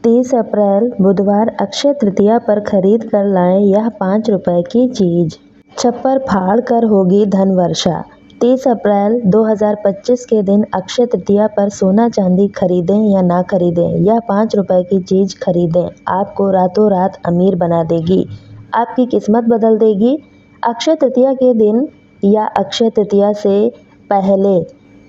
30 अप्रैल बुधवार अक्षय तृतीया पर खरीद कर लाएं यह 5 रुपए की चीज। छप्पर फाड़ कर होगी धन वर्षा। 30 अप्रैल 2025 के दिन अक्षय तृतीया पर सोना चांदी खरीदें या ना खरीदें, यह 5 रुपए की चीज खरीदें आपको रातों रात अमीर बना देगी, आपकी किस्मत बदल देगी। अक्षय तृतीया के दिन या अक्षय तृतीया से पहले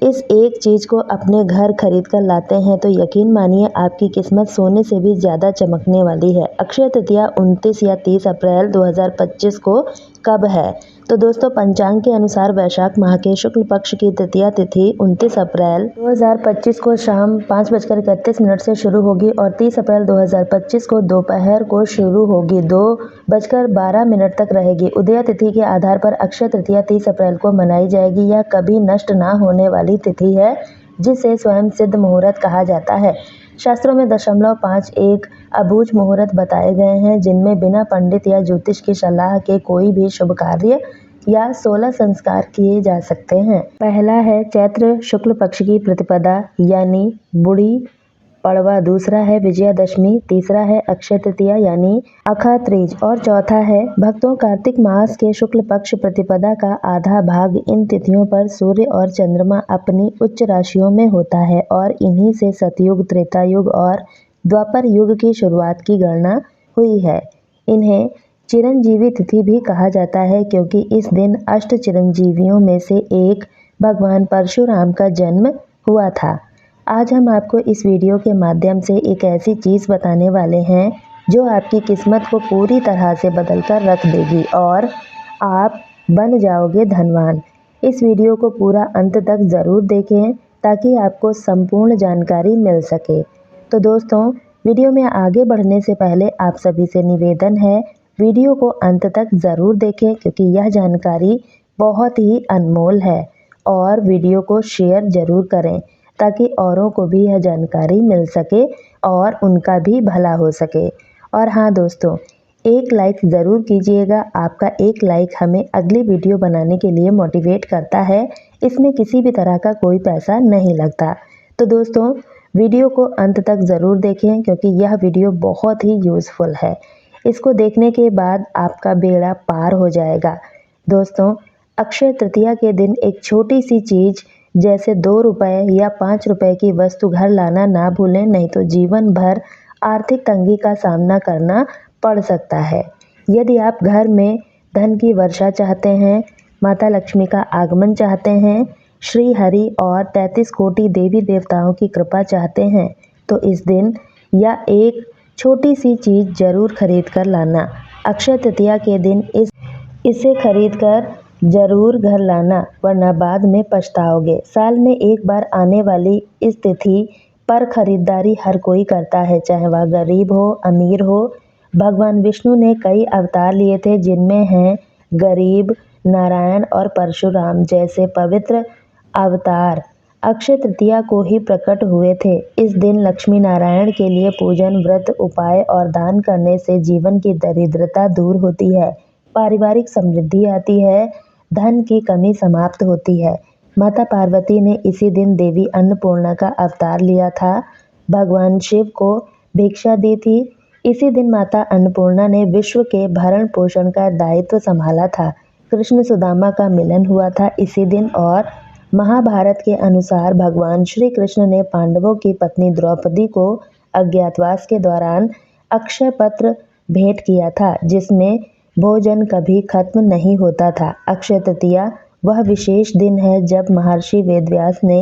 इस एक चीज को अपने घर खरीद कर लाते हैं तो यकीन मानिए आपकी किस्मत सोने से भी ज्यादा चमकने वाली है। अक्षय तृतीया 29 या 30 अप्रैल 2025 को कब है? तो दोस्तों, पंचांग के अनुसार वैशाख माह के शुक्ल पक्ष की तृतीया तिथि 29 अप्रैल 2025 को शाम 5:31 से शुरू होगी और 30 अप्रैल 2025 को दोपहर को शुरू होगी, 2:12 तक रहेगी। उदया तिथि के आधार पर अक्षय तृतीया 30 अप्रैल को मनाई जाएगी। यह कभी नष्ट न होने वाली तिथि है जिसे स्वयं सिद्ध मुहूर्त कहा जाता है। शास्त्रों में 0.51 अबूझ मुहूर्त बताए गए हैं जिनमें बिना पंडित या ज्योतिष की सलाह के कोई भी शुभ कार्य या 16 संस्कार किए जा सकते हैं। पहला है चैत्र शुक्ल पक्ष की प्रतिपदा यानी बूढ़ी पड़वा, दूसरा है विजयादशमी, तीसरा है अक्षय तृतीया यानी अखात्रीज और चौथा है भक्तों कार्तिक मास के शुक्ल पक्ष प्रतिपदा का आधा भाग। इन तिथियों पर सूर्य और चंद्रमा अपनी उच्च राशियों में होता है और इन्हीं से सतयुग, त्रेता युग और द्वापर युग की शुरुआत की गणना हुई है। इन्हें चिरंजीवी तिथि भी कहा जाता है क्योंकि इस दिन अष्ट चिरंजीवियों में से एक भगवान परशुराम का जन्म हुआ था। आज हम आपको इस वीडियो के माध्यम से एक ऐसी चीज़ बताने वाले हैं जो आपकी किस्मत को पूरी तरह से बदल कर रख देगी और आप बन जाओगे धनवान। इस वीडियो को पूरा अंत तक ज़रूर देखें ताकि आपको संपूर्ण जानकारी मिल सके। तो दोस्तों, वीडियो में आगे बढ़ने से पहले आप सभी से निवेदन है, वीडियो को अंत तक ज़रूर देखें क्योंकि यह जानकारी बहुत ही अनमोल है और वीडियो को शेयर ज़रूर करें ताकि औरों को भी यह जानकारी मिल सके और उनका भी भला हो सके। और हाँ दोस्तों, एक लाइक ज़रूर कीजिएगा। आपका एक लाइक हमें अगली वीडियो बनाने के लिए मोटिवेट करता है। इसमें किसी भी तरह का कोई पैसा नहीं लगता। तो दोस्तों, वीडियो को अंत तक ज़रूर देखें क्योंकि यह वीडियो बहुत ही यूज़फुल है। इसको देखने के बाद आपका बेड़ा पार हो जाएगा। दोस्तों, अक्षय तृतीया के दिन एक छोटी सी चीज़ जैसे 2 रुपए या 5 रुपए की वस्तु घर लाना ना भूलें, नहीं तो जीवन भर आर्थिक तंगी का सामना करना पड़ सकता है। यदि आप घर में धन की वर्षा चाहते हैं, माता लक्ष्मी का आगमन चाहते हैं, श्री हरि और 33 कोटि देवी देवताओं की कृपा चाहते हैं तो इस दिन या एक छोटी सी चीज़ ज़रूर खरीद कर लाना। अक्षय तृतीया के दिन इसे खरीद कर जरूर घर लाना वरना बाद में पछताओगे। साल में एक बार आने वाली इस तिथि पर खरीदारी हर कोई करता है, चाहे वह गरीब हो अमीर हो। भगवान विष्णु ने कई अवतार लिए थे जिनमें हैं गरीब, नारायण और परशुराम जैसे पवित्र अवतार अक्षय तृतीया को ही प्रकट हुए थे। इस दिन लक्ष्मी नारायण के लिए पूजन, व्रत, उपाय और दान करने से जीवन की दरिद्रता दूर होती है, पारिवारिक समृद्धि आती है, धन की कमी समाप्त होती है। माता पार्वती ने इसी दिन देवी अन्नपूर्णा का अवतार लिया था। भगवान शिव को भिक्षा दी थी। इसी दिन माता अन्नपूर्णा ने विश्व के भरण पोषण का दायित्व संभाला था। कृष्ण सुदामा का मिलन हुआ था इसी दिन और महाभारत के अनुसार भगवान श्री कृष्ण ने पांडवों की पत्नी द्रौपदी को अज्ञातवास के दौरान अक्षय पत्र भेंट किया था जिसमें भोजन कभी खत्म नहीं होता था। अक्षय तृतीया वह विशेष दिन है जब महर्षि वेदव्यास ने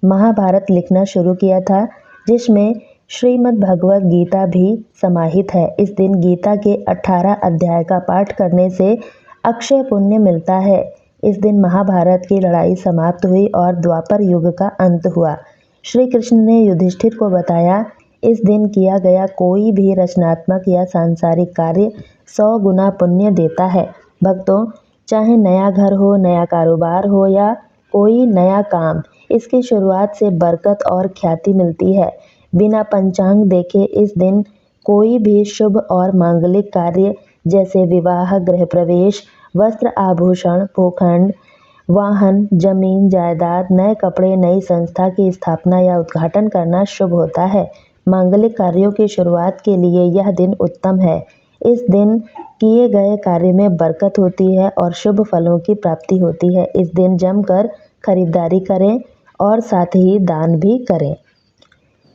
महाभारत लिखना शुरू किया था जिसमें श्रीमद् भगवद गीता भी समाहित है। इस दिन गीता के 18 अध्याय का पाठ करने से अक्षय पुण्य मिलता है। इस दिन महाभारत की लड़ाई समाप्त हुई और द्वापर युग का अंत हुआ। श्री कृष्ण ने युधिष्ठिर को बताया, इस दिन किया गया कोई भी रचनात्मक या सांसारिक कार्य 100 गुना पुण्य देता है। भक्तों, चाहे नया घर हो, नया कारोबार हो या कोई नया काम, इसकी शुरुआत से बरकत और ख्याति मिलती है। बिना पंचांग देखे इस दिन कोई भी शुभ और मांगलिक कार्य जैसे विवाह, गृह प्रवेश, वस्त्र आभूषण, भूखंड, वाहन, जमीन जायदाद, नए कपड़े, नई संस्था की स्थापना या उद्घाटन करना शुभ होता है। मांगलिक कार्यों की शुरुआत के लिए यह दिन उत्तम है। इस दिन किए गए कार्य में बरकत होती है और शुभ फलों की प्राप्ति होती है। इस दिन जमकर खरीदारी करें और साथ ही दान भी करें।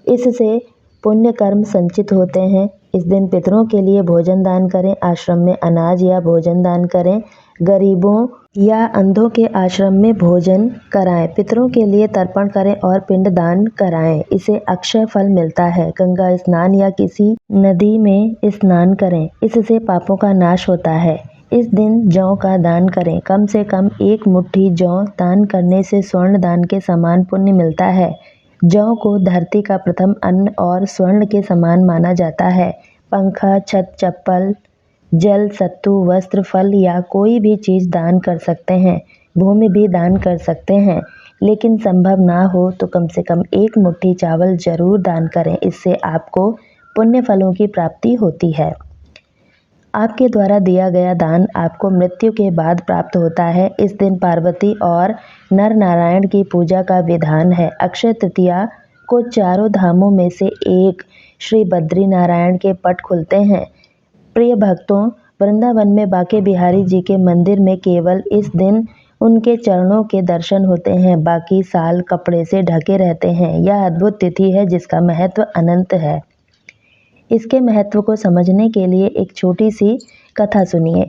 इससे पुण्य कर्म संचित होते हैं। इस दिन पितरों के लिए भोजन दान करें, आश्रम में अनाज या भोजन दान करें, गरीबों या अंधों के आश्रम में भोजन कराएं, पितरों के लिए तर्पण करें और पिंड दान कराएं। इसे अक्षय फल मिलता है। गंगा स्नान या किसी नदी में स्नान करें, इससे पापों का नाश होता है। इस दिन जौ का दान करें। कम से कम 1 मुट्ठी जौ दान करने से स्वर्ण दान के समान पुण्य मिलता है। जौ को धरती का प्रथम अन्न और स्वर्ण के समान माना जाता है। पंखा, छत, चप्पल, जल, सत्तू, वस्त्र, फल या कोई भी चीज़ दान कर सकते हैं। भूमि भी दान कर सकते हैं, लेकिन संभव ना हो तो कम से कम 1 मुट्ठी चावल जरूर दान करें। इससे आपको पुण्य फलों की प्राप्ति होती है। आपके द्वारा दिया गया दान आपको मृत्यु के बाद प्राप्त होता है। इस दिन पार्वती और नर नारायण की पूजा का विधान है। अक्षय तृतीया को चारों धामों में से एक श्री बद्री नारायण के पट खुलते हैं। प्रिय भक्तों, वृंदावन में बांके बिहारी जी के मंदिर में केवल इस दिन उनके चरणों के दर्शन होते हैं। बाकी साल कपड़े से ढके रहते हैं। यह अद्भुत तिथि है जिसका महत्व अनंत है। इसके महत्व को समझने के लिए एक छोटी सी कथा सुनिए।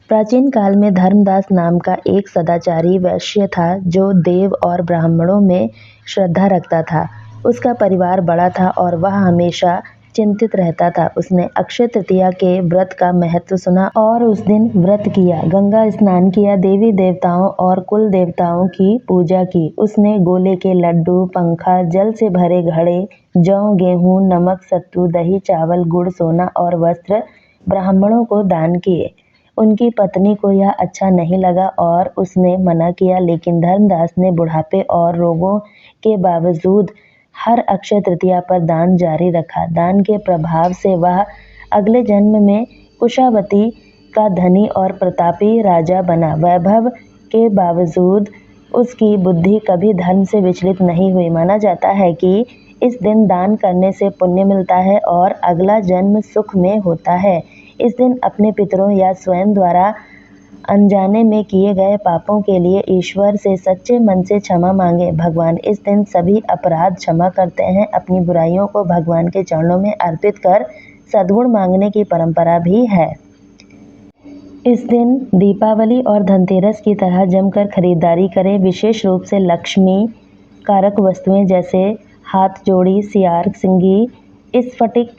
प्राचीन काल में धर्मदास नाम का एक सदाचारी वैश्य था जो देव और ब्राह्मणों में श्रद्धा रखता था। उसका परिवार बड़ा था और वह हमेशा चिंतित रहता था। उसने अक्षय तृतीया के व्रत का महत्व सुना और उस दिन व्रत किया, गंगा स्नान किया, देवी देवताओं और कुल देवताओं की पूजा की। उसने गोले के लड्डू, पंखा, जल से भरे घड़े, जौ, गेहूं, नमक, सत्तू, दही, चावल, गुड़, सोना और वस्त्र ब्राह्मणों को दान किए। उनकी पत्नी को यह अच्छा नहीं लगा और उसने मना किया, लेकिन धर्मदास ने बुढ़ापे और रोगों के बावजूद हर अक्षय तृतीया पर दान जारी रखा। दान के प्रभाव से वह अगले जन्म में कुशावती का धनी और प्रतापी राजा बना। वैभव के बावजूद उसकी बुद्धि कभी धर्म से विचलित नहीं हुई। माना जाता है कि इस दिन दान करने से पुण्य मिलता है और अगला जन्म सुख में होता है। इस दिन अपने पितरों या स्वयं द्वारा अनजाने में किए गए पापों के लिए ईश्वर से सच्चे मन से क्षमा मांगे। भगवान इस दिन सभी अपराध क्षमा करते हैं। अपनी बुराइयों को भगवान के चरणों में अर्पित कर सद्गुण मांगने की परंपरा भी है। इस दिन दीपावली और धनतेरस की तरह जमकर खरीदारी करें। विशेष रूप से लक्ष्मी कारक वस्तुएं जैसे हाथ जोड़ी, सियार, सिंगी, स्फटिक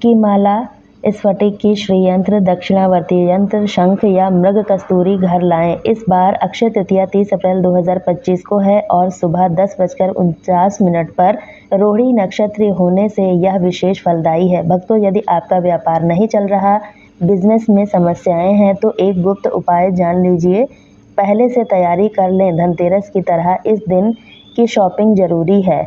की माला, स्फटिक की श्रीयंत्र, दक्षिणावर्ती यंत्र, शंख या मृग कस्तूरी घर लाएं। इस बार अक्षय तृतीया 30 अप्रैल 2025 को है और सुबह 10:49 पर रोहिणी नक्षत्र होने से यह विशेष फलदायी है। भक्तों, यदि आपका व्यापार नहीं चल रहा, बिजनेस में समस्याएं हैं तो एक गुप्त उपाय जान लीजिए। पहले से तैयारी कर लें। धनतेरस की तरह इस दिन की शॉपिंग जरूरी है।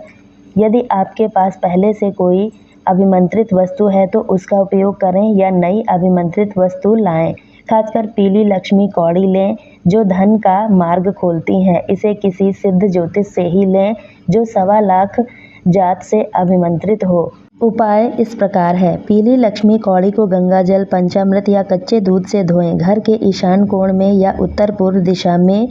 यदि आपके पास पहले से कोई अभिमंत्रित वस्तु है तो उसका उपयोग करें या नई अभिमंत्रित वस्तु लाएं। खासकर पीली लक्ष्मी कौड़ी लें जो धन का मार्ग खोलती हैं। इसे किसी सिद्ध ज्योतिष से ही लें जो 1.25 लाख जात से अभिमंत्रित हो। उपाय इस प्रकार है। पीली लक्ष्मी कौड़ी को गंगा जल, पंचामृत या कच्चे दूध से धोएं। घर के ईशान कोण में या उत्तर पूर्व दिशा में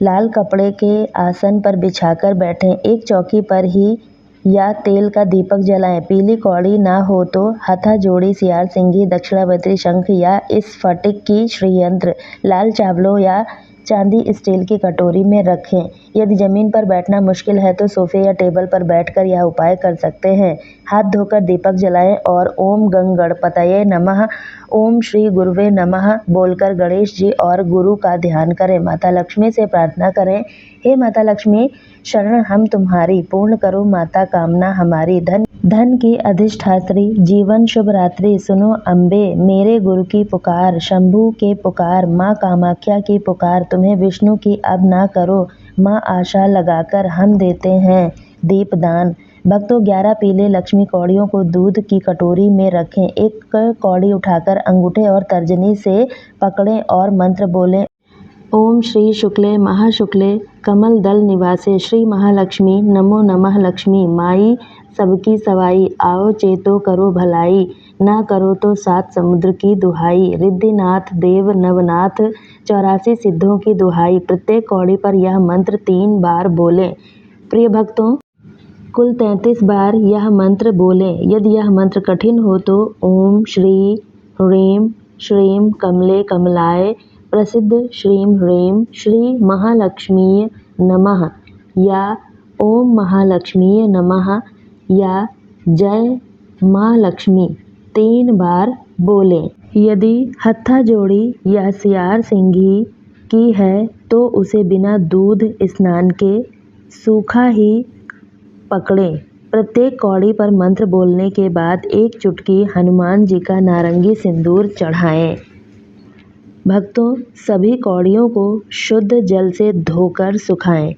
लाल कपड़े के आसन पर बिछाकर बैठें। एक चौकी पर ही या तेल का दीपक जलाएं। पीली कौड़ी ना हो तो हथा जोड़ी, सियार, सिंगी, दक्षिणावर्ती शंख या स्फटिक की श्रीयंत्र लाल चावलों या चांदी स्टील की कटोरी में रखें। यदि जमीन पर बैठना मुश्किल है तो सोफे या टेबल पर बैठकर यह उपाय कर सकते हैं। हाथ धोकर दीपक जलाएं और ओम गंग गणपतये नमः, ओम श्री गुरुवे नमः बोलकर गणेश जी और गुरु का ध्यान करें। माता लक्ष्मी से प्रार्थना करें, हे माता लक्ष्मी, शरण हम तुम्हारी, पूर्ण करो माता कामना हमारी। धन की अधिष्ठात्री, जीवन शुभ रात्रि, सुनो अम्बे मेरे गुरु की पुकार, शंभू के पुकार, माँ कामाख्या की पुकार, तुम्हें विष्णु की अब ना करो, माँ आशा लगाकर हम देते हैं दीपदान। भक्तों, 11 पीले लक्ष्मी कौड़ियों को दूध की कटोरी में रखें। एक कौड़ी उठाकर अंगूठे और तर्जनी से पकड़ें और मंत्र बोलें, ओम श्री शुक्ले महाशुक्ले कमल दल निवासे श्री महालक्ष्मी नमो नमः लक्ष्मी माई सबकी सवाई, आओ चेतो करो भलाई, ना करो तो 7 समुद्र की दुहाई। रिद्धिनाथ देव नवनाथ 84 सिद्धों की दुहाई। प्रत्येक कौड़ी पर यह मंत्र 3 बार बोलें। प्रिय भक्तों, कुल 33 बार यह मंत्र बोलें। यदि यह मंत्र कठिन हो तो ओम श्री ह्रीं श्रीं कमले कमलाय प्रसिद्ध श्रीं ह्रीं श्री महालक्ष्मीय नमः या ओम महालक्ष्मीय नमः या जय माँ लक्ष्मी 3 बार बोलें। यदि हत्था जोड़ी या सियार सिंघी की है तो उसे बिना दूध स्नान के सूखा ही पकड़ें। प्रत्येक कौड़ी पर मंत्र बोलने के बाद 1 चुटकी हनुमान जी का नारंगी सिंदूर चढ़ाएं। भक्तों, सभी कौड़ियों को शुद्ध जल से धोकर सुखाएं।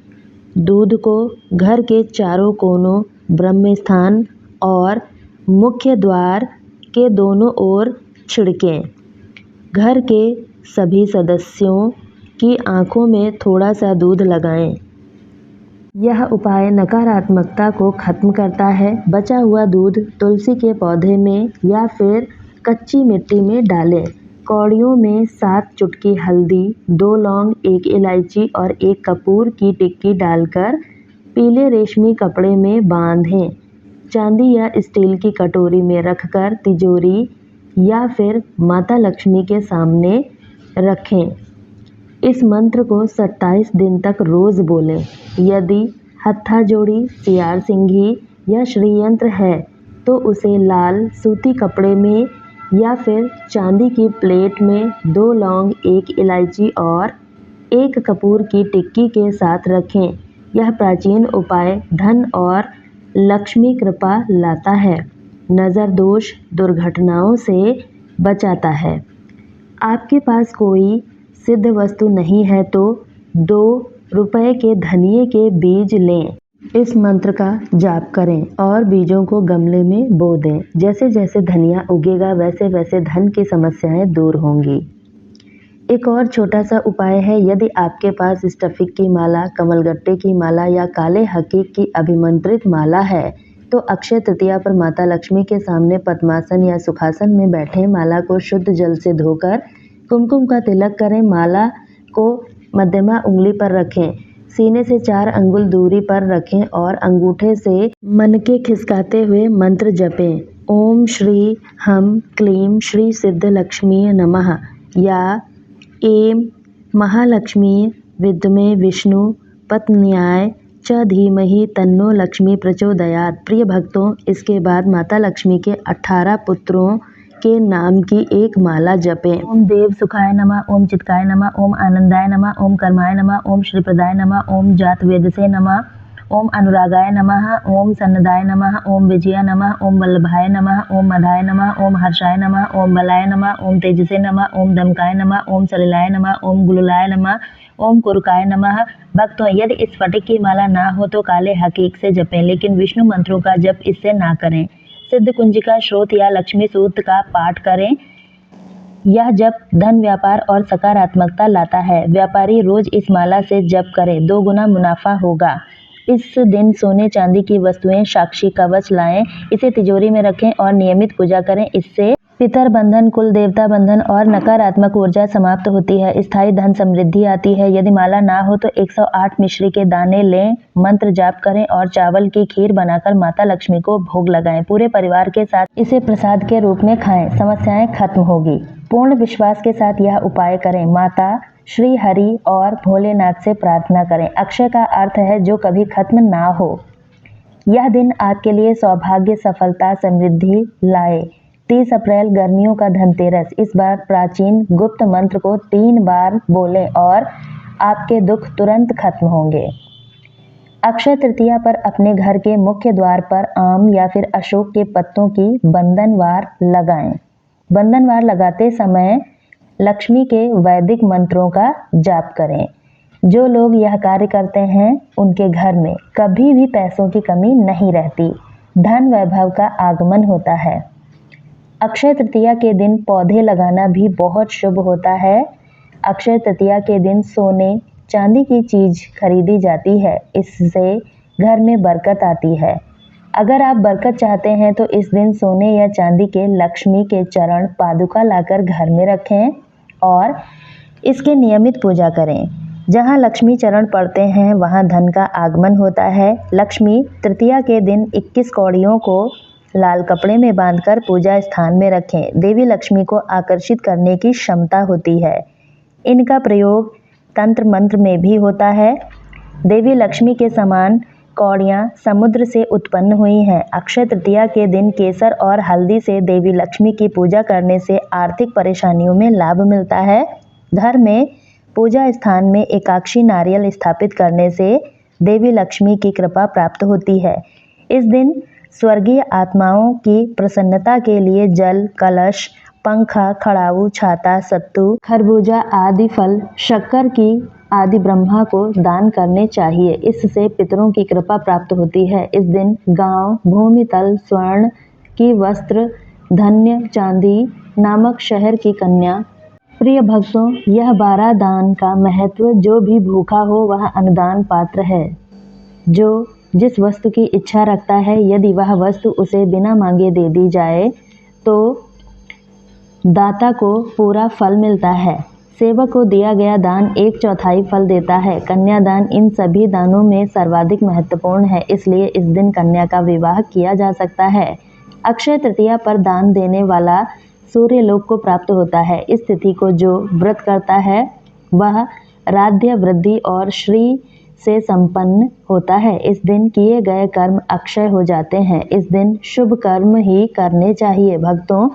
दूध को घर के चारों कोनों, ब्रह्म स्थान और मुख्य द्वार के दोनों ओर छिड़कें। घर के सभी सदस्यों की आंखों में थोड़ा सा दूध लगाएं। यह उपाय नकारात्मकता को खत्म करता है। बचा हुआ दूध तुलसी के पौधे में या फिर कच्ची मिट्टी में डालें। कौड़ियों में 7 चुटकी हल्दी, 2 लौंग, 1 इलायची और 1 कपूर की टिक्की डालकर पीले रेशमी कपड़े में बांधें। चांदी या स्टील की कटोरी में रखकर तिजोरी या फिर माता लक्ष्मी के सामने रखें। इस मंत्र को 27 दिन तक रोज बोलें। यदि हत्था जोड़ी, सियार सिंघी या श्रीयंत्र है तो उसे लाल सूती कपड़े में या फिर चांदी की प्लेट में 2 लौंग, 1 इलायची और 1 कपूर की टिक्की के साथ रखें। यह प्राचीन उपाय धन और लक्ष्मी कृपा लाता है, नज़र दोष, दुर्घटनाओं से बचाता है। आपके पास कोई सिद्ध वस्तु नहीं है तो 2 रुपए के धनिये के बीज लें। इस मंत्र का जाप करें और बीजों को गमले में बो दें। जैसे जैसे धनिया उगेगा वैसे वैसे धन की समस्याएं दूर होंगी। एक और छोटा सा उपाय है, यदि आपके पास स्टफिक की माला, कमलगट्टे की माला या काले हकीक की अभिमंत्रित माला है तो अक्षय तृतीया पर माता लक्ष्मी के सामने पद्मासन या सुखासन में बैठे माला को शुद्ध जल से धोकर कुमकुम का तिलक करें। माला को मध्यमा उंगली पर रखें, सीने से 4 अंगुल दूरी पर रखें और अंगूठे से मनके खिसकाते हुए मंत्र जपें। ओम श्री हम क्लीम श्री सिद्ध लक्ष्मी नमः या एम महालक्ष्मी विद्मे विष्णु पत्न्याय च धीमहि तन्नो लक्ष्मी प्रचोदयात्। प्रिय भक्तों, इसके बाद माता लक्ष्मी के 18 पुत्रों के नाम की एक माला जपें। ओम देव सुखाय नमः, ओम चित्काय नमः, ओम आनंदाय नमः, ओम कर्माय नमः, ओम श्रीप्रदाय नमः, ओम जात वेदसे नमः, ओम अनुरागाय नमः, ओम सन्नदाय नमः, ओम विजया नमः, ओम वल्लभाय नमः, ओम मधाय नमः, ओम हर्षाय नमः, ओम बलाय नमः, ओम तेजसे नमः, ओम दमकाय नमः, ओम सलिलाय नमः, ओम गुलुलाय नमः, ओम कुरुकाय नमः। भक्तों, यदि इस फटिक की माला ना हो तो काले हकीक से जपें, लेकिन विष्णु मंत्रों का जप इससे ना करें। सिद्ध कुंजिका स्रोत या लक्ष्मी सूक्त का पाठ करें। यह जप धन, व्यापार और सकारात्मकता लाता है। व्यापारी रोज इस माला से जप करें, 2 गुना मुनाफा होगा। इस दिन सोने चांदी की वस्तुएं, साक्षी कवच लाएं, इसे तिजोरी में रखें और नियमित पूजा करें। इससे पितर बंधन, कुल देवता बंधन और नकारात्मक ऊर्जा समाप्त होती है। स्थायी धन समृद्धि आती है। यदि माला ना हो तो 108 मिश्री के दाने लें, मंत्र जाप करें और चावल की खीर बनाकर माता लक्ष्मी को भोग लगाएं। पूरे परिवार के साथ इसे प्रसाद के रूप में खाएं, समस्याएं खत्म होगी। पूर्ण विश्वास के साथ यह उपाय करें। माता श्री हरि और भोलेनाथ से प्रार्थना करें। अक्षय का अर्थ है जो कभी खत्म ना हो। यह दिन आपके लिए सौभाग्य, सफलता, समृद्धि लाए। 30 अप्रैल गर्मियों का धनतेरस। इस बार प्राचीन गुप्त मंत्र को 3 बार बोलें और आपके दुख तुरंत खत्म होंगे। अक्षय तृतीया पर अपने घर के मुख्य द्वार पर आम या फिर अशोक के पत्तों की बंधनवार लगाएं। बंधनवार लगाते समय लक्ष्मी के वैदिक मंत्रों का जाप करें। जो लोग यह कार्य करते हैं उनके घर में कभी भी पैसों की कमी नहीं रहती, धन वैभव का आगमन होता है। अक्षय तृतीया के दिन पौधे लगाना भी बहुत शुभ होता है। अक्षय तृतीया के दिन सोने चांदी की चीज खरीदी जाती है, इससे घर में बरकत आती है। अगर आप बरकत चाहते हैं तो इस दिन सोने या चांदी के लक्ष्मी के चरण पादुका लाकर घर में रखें और इसके नियमित पूजा करें। जहां लक्ष्मी चरण पड़ते हैं वहां धन का आगमन होता है। लक्ष्मी तृतीया के दिन 21 कौड़ियों को लाल कपड़े में बांधकर पूजा स्थान में रखें। देवी लक्ष्मी को आकर्षित करने की क्षमता होती है। इनका प्रयोग तंत्र मंत्र में भी होता है। देवी लक्ष्मी के समान कौड़ियाँ समुद्र से उत्पन्न हुई हैं। अक्षय तृतीया के दिन केसर और हल्दी से देवी लक्ष्मी की पूजा करने से आर्थिक परेशानियों में लाभ मिलता है। घर में पूजा स्थान में एकाक्षी नारियल स्थापित करने से देवी लक्ष्मी की कृपा प्राप्त होती है। इस दिन स्वर्गीय आत्माओं की प्रसन्नता के लिए जल, कलश, पंखा, खड़ाऊ, छाता, सत्तू, खरबूजा आदि फल, शक्कर की आदि ब्रह्मा को दान करने चाहिए। इससे पितरों की कृपा प्राप्त होती है। इस दिन गांव, भूमितल, स्वर्ण की वस्त्र, धन्य, चांदी नामक शहर की कन्या। प्रिय भक्तों, यह 12 दान का महत्व, जो भी भूखा हो वह अन्नदान पात्र है। जो जिस वस्तु की इच्छा रखता है, यदि वह वस्तु उसे बिना मांगे दे दी जाए तो दाता को पूरा फल मिलता है। सेवक को दिया गया दान 1/4 फल देता है। कन्यादान इन सभी दानों में सर्वाधिक महत्वपूर्ण है, इसलिए इस दिन कन्या का विवाह किया जा सकता है। अक्षय तृतीया पर दान देने वाला सूर्य लोक को प्राप्त होता है। इस तिथि को जो व्रत करता है वह राध्य, वृद्धि और श्री से संपन्न होता है। इस दिन किए गए कर्म अक्षय हो जाते हैं। इस दिन शुभ कर्म ही करने चाहिए। भक्तों,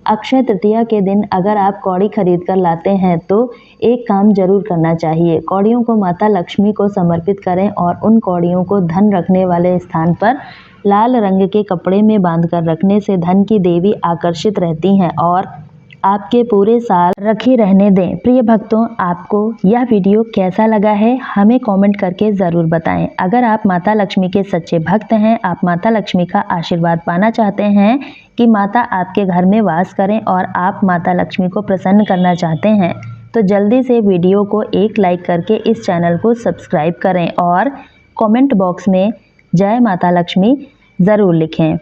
अक्षय तृतीया के दिन अगर आप कौड़ी खरीद कर लाते हैं तो एक काम जरूर करना चाहिए। कौड़ियों को माता लक्ष्मी को समर्पित करें और उन कौड़ियों को धन रखने वाले स्थान पर लाल रंग के कपड़े में बांधकर रखने से धन की देवी आकर्षित रहती हैं और आपके पूरे साल रखी रहने दें। प्रिय भक्तों, आपको यह वीडियो कैसा लगा है हमें कमेंट करके ज़रूर बताएं। अगर आप माता लक्ष्मी के सच्चे भक्त हैं, आप माता लक्ष्मी का आशीर्वाद पाना चाहते हैं कि माता आपके घर में वास करें और आप माता लक्ष्मी को प्रसन्न करना चाहते हैं, तो जल्दी से वीडियो को एक लाइक करके इस चैनल को सब्सक्राइब करें और कमेंट बॉक्स में जय माता लक्ष्मी ज़रूर लिखें।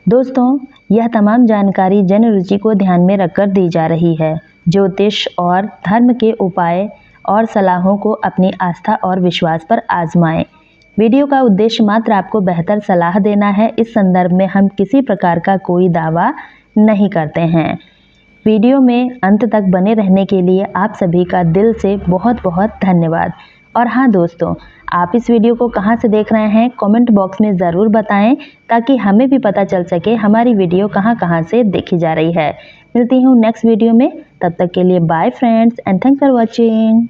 दोस्तों, यह तमाम जानकारी जन रुचि को ध्यान में रखकर दी जा रही है। ज्योतिष और धर्म के उपाय और सलाहों को अपनी आस्था और विश्वास पर आजमाएं। वीडियो का उद्देश्य मात्र आपको बेहतर सलाह देना है। इस संदर्भ में हम किसी प्रकार का कोई दावा नहीं करते हैं। वीडियो में अंत तक बने रहने के लिए आप सभी का दिल से बहुत बहुत धन्यवाद। और हाँ दोस्तों, आप इस वीडियो को कहाँ से देख रहे हैं कमेंट बॉक्स में ज़रूर बताएं, ताकि हमें भी पता चल सके हमारी वीडियो कहाँ से देखी जा रही है। मिलती हूँ नेक्स्ट वीडियो में, तब तक के लिए bye friends and thanks for watching.